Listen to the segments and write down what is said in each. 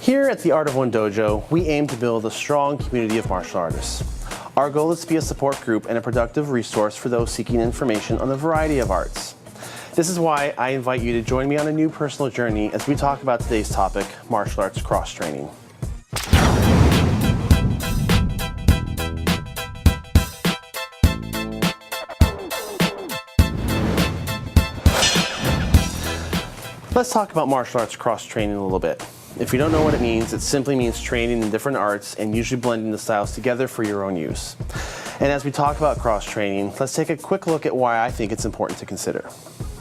Here at the Art of One Dojo, we aim to build a strong community of martial artists. Our goal is to be a support group and a productive resource for those seeking information on a variety of arts. This is why I invite you to join me on a new personal journey as we talk about today's topic, martial arts cross-training. Let's talk about martial arts cross-training a little bit. If you don't know what it simply means training in different arts and usually blending the styles together for your own use. And as we talk about cross-training, let's take a quick look at why I think it's important to consider.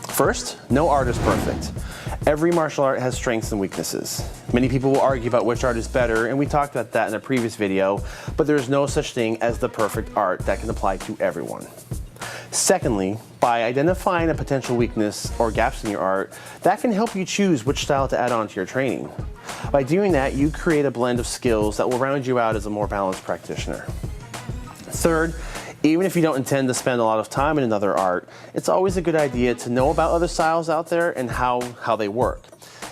First, no art is perfect. Every martial art has strengths and weaknesses. Many people will argue about which art is better, and we talked about that in a previous video, but there is no such thing as the perfect art that can apply to everyone. Secondly, by identifying a potential weakness or gaps in your art, that can help you choose which style to add on to your training. By doing that, you create a blend of skills that will round you out as a more balanced practitioner. Third, even if you don't intend to spend a lot of time in another art, it's always a good idea to know about other styles out there and how they work.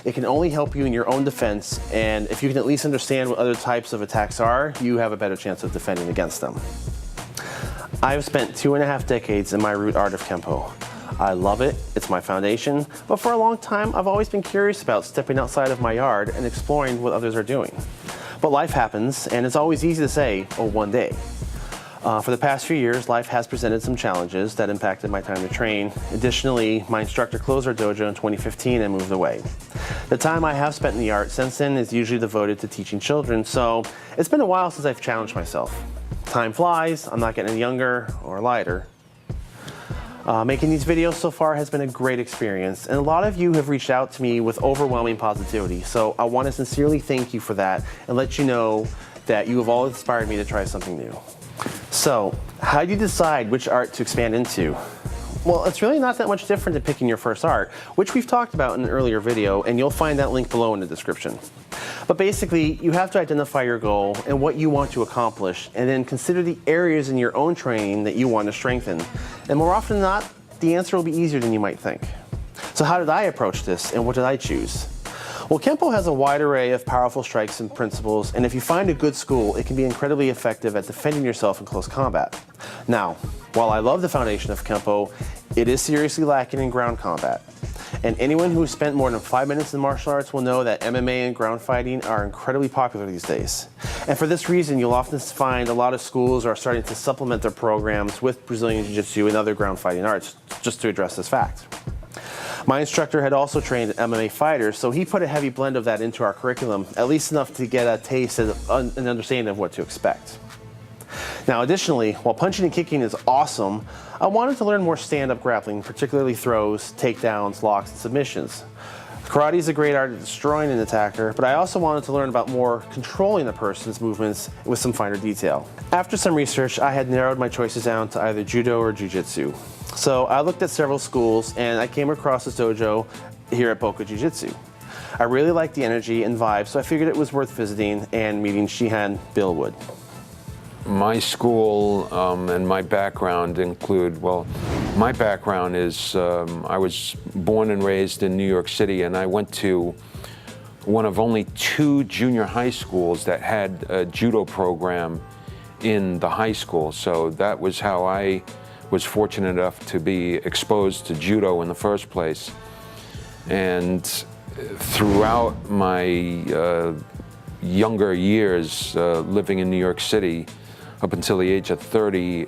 It can only help you in your own defense, and if you can at least understand what other types of attacks are, you have a better chance of defending against them. I've spent 2.5 decades in my root art of Kempo. I love it, it's my foundation, but for a long time I've always been curious about stepping outside of my yard and exploring what others are doing. But life happens, and it's always easy to say, oh, one day. For the past few years, life has presented some challenges that impacted my time to train. Additionally, my instructor closed our dojo in 2015 and moved away. The time I have spent in the art since then is usually devoted to teaching children, so it's been a while since I've challenged myself. Time flies, I'm not getting any younger or lighter. Making these videos so far has been a great experience, and a lot of you have reached out to me with overwhelming positivity, so I want to sincerely thank you for that and let you know that you have all inspired me to try something new. So, how do you decide which art to expand into? Well, it's really not that much different than picking your first art, which we've talked about in an earlier video, and you'll find that link below in the description. But basically, you have to identify your goal and what you want to accomplish, and then consider the areas in your own training that you want to strengthen. And more often than not, the answer will be easier than you might think. So how did I approach this, and what did I choose? Well, Kempo has a wide array of powerful strikes and principles, and if you find a good school, it can be incredibly effective at defending yourself in close combat. Now, while I love the foundation of Kempo, it is seriously lacking in ground combat. And anyone who has spent more than 5 minutes in martial arts will know that MMA and ground fighting are incredibly popular these days. And for this reason, you'll often find a lot of schools are starting to supplement their programs with Brazilian Jiu-Jitsu and other ground fighting arts, just to address this fact. My instructor had also trained MMA fighters, so he put a heavy blend of that into our curriculum, at least enough to get a taste and an understanding of what to expect. Now additionally, while punching and kicking is awesome, I wanted to learn more stand-up grappling, particularly throws, takedowns, locks, and submissions. Karate is a great art at destroying an attacker, but I also wanted to learn about more controlling a person's movements with some finer detail. After some research, I had narrowed my choices down to either judo or jiu-jitsu. So I looked at several schools, and I came across this dojo here at Boca Jiu-Jitsu. I really liked the energy and vibe, so I figured it was worth visiting and meeting Shihan Billwood. My school and my background include, well, my background is I was born and raised in New York City, and I went to one of only 2 junior high schools that had a judo program in the high school. So that was how I was fortunate enough to be exposed to judo in the first place. And throughout my younger years living in New York City, up until the age of 30,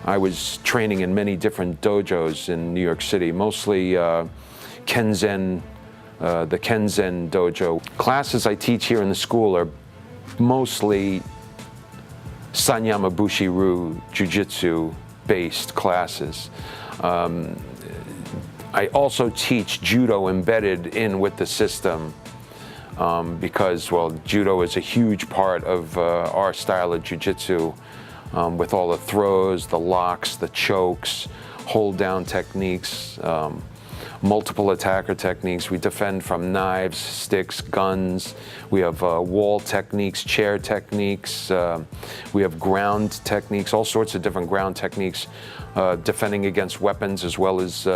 I was training in many different dojos in New York City, mostly Kenzen, the Kenzen dojo. Classes I teach here in the school are mostly Sanyama Bushiru Jiu-Jitsu based classes. I also teach judo embedded in with the system. Because, well, judo is a huge part of our style of jiu-jitsu, with all the throws, the locks, the chokes, hold down techniques, multiple attacker techniques. We defend from knives, sticks, guns. We have wall techniques, chair techniques. We have ground techniques, all sorts of different ground techniques, defending against weapons as well as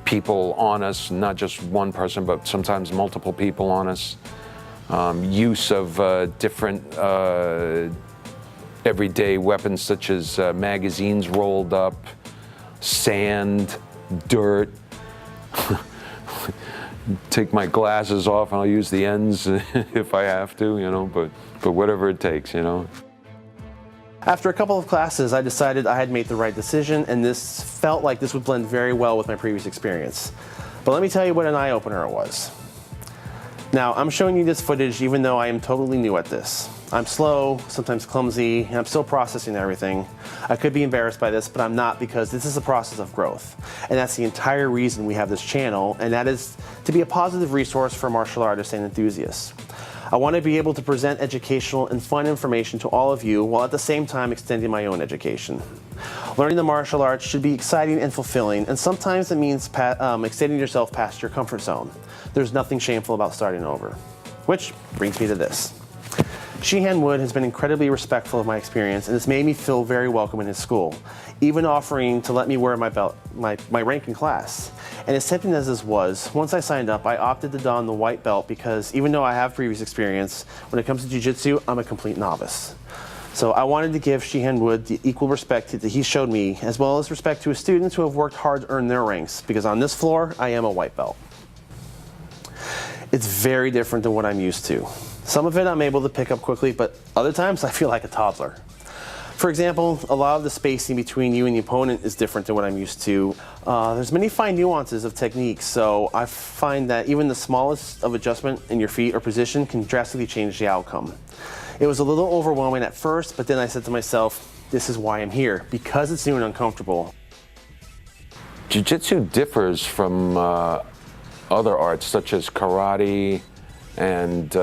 people on us, not just one person, but sometimes multiple people on us. use of different everyday weapons such as magazines rolled up, sand, dirt. Take my glasses off and I'll use the ends if I have to, you know, but whatever it takes, you know. After a couple of classes, I decided I had made the right decision, and this felt like this would blend very well with my previous experience. But let me tell you what an eye-opener it was. Now, I'm showing you this footage even though I am totally new at this. I'm slow, sometimes clumsy, and I'm still processing everything. I could be embarrassed by this, but I'm not, because this is a process of growth. And that's the entire reason we have this channel, and that is to be a positive resource for martial artists and enthusiasts. I want to be able to present educational and fun information to all of you while at the same time extending my own education. Learning the martial arts should be exciting and fulfilling, and sometimes it means extending yourself past your comfort zone. There's nothing shameful about starting over. Which brings me to this. Sheehan Wood has been incredibly respectful of my experience, and it's made me feel very welcome in his school, even offering to let me wear my belt, my rank in class. And as tempting as this was, once I signed up, I opted to don the white belt because even though I have previous experience, when it comes to jiu-jitsu, I'm a complete novice. So I wanted to give Sheehan Wood the equal respect that he showed me, as well as respect to his students who have worked hard to earn their ranks, because on this floor, I am a white belt. It's very different than what I'm used to. Some of it I'm able to pick up quickly, but other times I feel like a toddler. For example, a lot of the spacing between you and the opponent is different than what I'm used to. There's many fine nuances of techniques, so I find that even the smallest of adjustment in your feet or position can drastically change the outcome. It was a little overwhelming at first, but then I said to myself, this is why I'm here, because it's new and uncomfortable. Jiu-jitsu differs from other arts such as karate and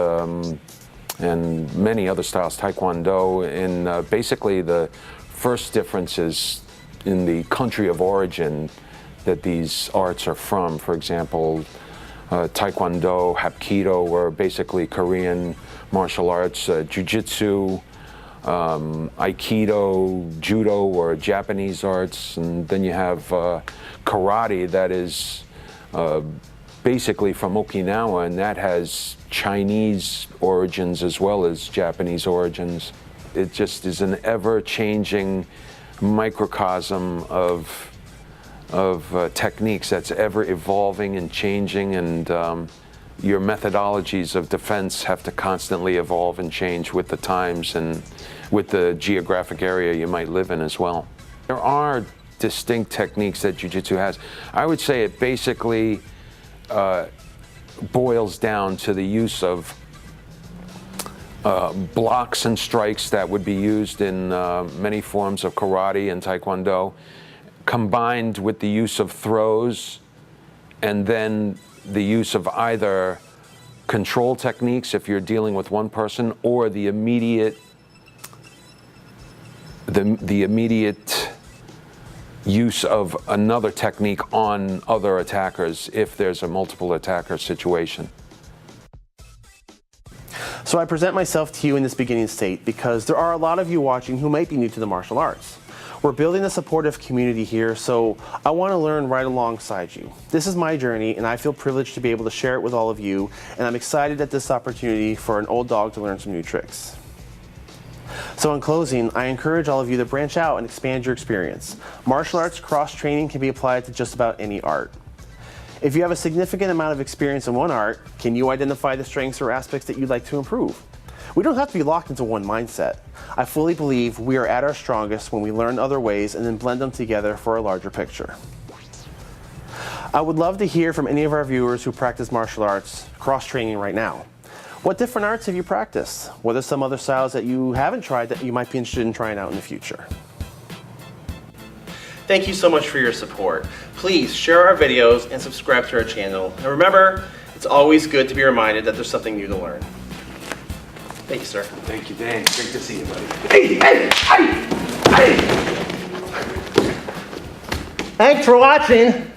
many other styles, taekwondo, in basically the first difference is in the country of origin that these arts are from. For example, taekwondo, hapkido were basically Korean martial arts, jiu-jitsu, aikido, judo were Japanese arts, and then you have karate that is basically from Okinawa, and that has Chinese origins as well as Japanese origins. It just is an ever-changing microcosm of techniques that's ever evolving and changing, and your methodologies of defense have to constantly evolve and change with the times and with the geographic area you might live in as well. There are distinct techniques that Jiu-Jitsu has. I would say it basically boils down to the use of blocks and strikes that would be used in many forms of karate and taekwondo, combined with the use of throws, and then the use of either control techniques if you're dealing with one person, or the immediate use of another technique on other attackers if there's a multiple attacker situation. So I present myself to you in this beginning state because there are a lot of you watching who might be new to the martial arts. We're building a supportive community here, so I want to learn right alongside you. This is my journey, and I feel privileged to be able to share it with all of you, and I'm excited at this opportunity for an old dog to learn some new tricks. So in closing, I encourage all of you to branch out and expand your experience. Martial arts cross-training can be applied to just about any art. If you have a significant amount of experience in one art, can you identify the strengths or aspects that you'd like to improve? We don't have to be locked into one mindset. I fully believe we are at our strongest when we learn other ways and then blend them together for a larger picture. I would love to hear from any of our viewers who practice martial arts cross-training right now. What different arts have you practiced? What are some other styles that you haven't tried that you might be interested in trying out in the future? Thank you so much for your support. Please share our videos and subscribe to our channel. And remember, it's always good to be reminded that there's something new to learn. Thank you, sir. Thank you, Dan. Great to see you, buddy. Hey, hey, hey, hey! Thanks for watching.